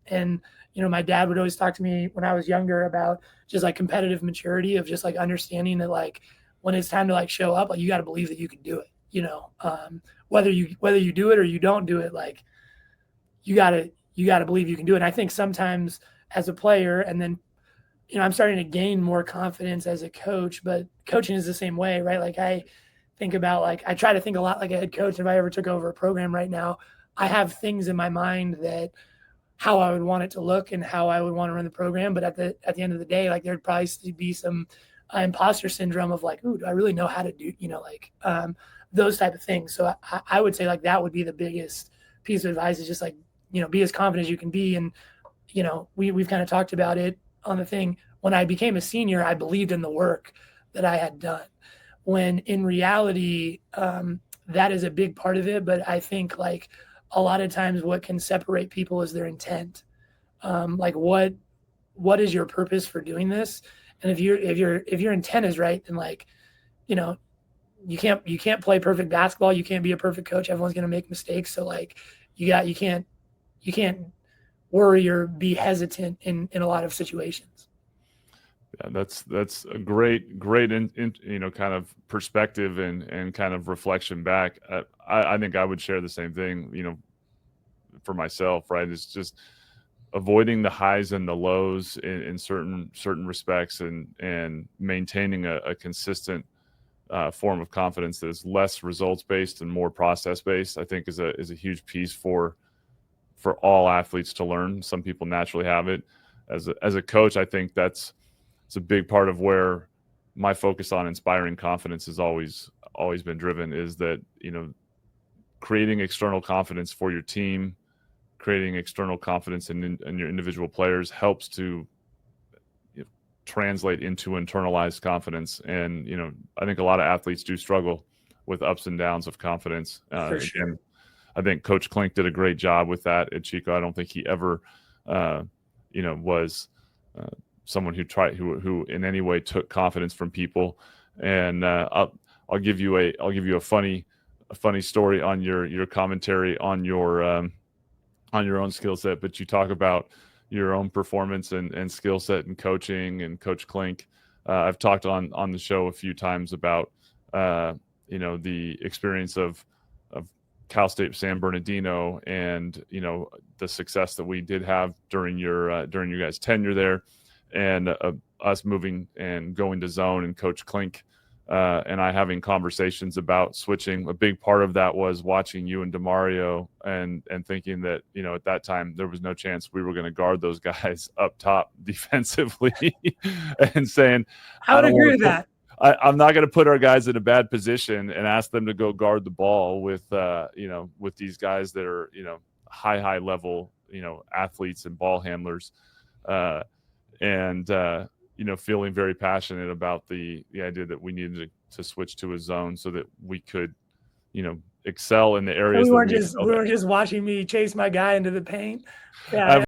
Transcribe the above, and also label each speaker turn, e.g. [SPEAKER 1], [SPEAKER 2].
[SPEAKER 1] And, my dad would always talk to me when I was younger about just like competitive maturity of just like understanding that like when it's time to like show up, like you got to believe that you can do it, whether you do it or you don't do it, like you got to believe you can do it. And I think sometimes as a player, and then, I'm starting to gain more confidence as a coach, but coaching is the same way, right? Like I think about, like, I try to think a lot like a head coach. If I ever took over a program right now, I have things in my mind that how I would want it to look and how I would want to run the program. But at the end of the day, like there'd probably be some imposter syndrome of like, ooh, do I really know how to do, those type of things. So I would say like that would be the biggest piece of advice is just like, be as confident as you can be. And, we've kind of talked about it on the thing. When I became a senior, I believed in the work that I had done, when in reality, that is a big part of it. But I think like a lot of times what can separate people is their intent. Like what is your purpose for doing this? And if your intent is right, then like, you can't play perfect basketball. You can't be a perfect coach. Everyone's going to make mistakes. So like you can't worry or be hesitant in a lot of situations.
[SPEAKER 2] Yeah, that's a great kind of perspective and kind of reflection back. I think I would share the same thing, for myself, right? It's just avoiding the highs and the lows in certain respects and maintaining a consistent form of confidence that is less results based and more process based. I think is a huge piece for all athletes to learn. Some people naturally have it. As a coach, I think it's a big part of where my focus on inspiring confidence has always been driven, is that, creating external confidence for your team, creating external confidence in your individual players helps to translate into internalized confidence. And, I think a lot of athletes do struggle with ups and downs of confidence.
[SPEAKER 1] For sure.
[SPEAKER 2] Again, I think Coach Klink did a great job with that at Chico. I don't think he ever, was someone who in any way took confidence from people. And I'll give you a funny story on your commentary on your own skill set. But you talk about your own performance and skill set and coaching and Coach Klink. I've talked on the show a few times about the experience of Cal State San Bernardino and the success that we did have during your guys' tenure there, and us moving and going to zone, and Coach Klink and I having conversations about switching. A big part of that was watching you and DeMario and thinking that, at that time there was no chance we were going to guard those guys up top defensively and saying,
[SPEAKER 1] I would agree with that.
[SPEAKER 2] I'm not going to put our guys in a bad position and ask them to go guard the ball with these guys that are, high level, athletes and ball handlers. Feeling very passionate about the idea that we needed to switch to a zone so that we could, excel in the areas.
[SPEAKER 1] We weren't just watching me chase my guy into the paint. Yeah,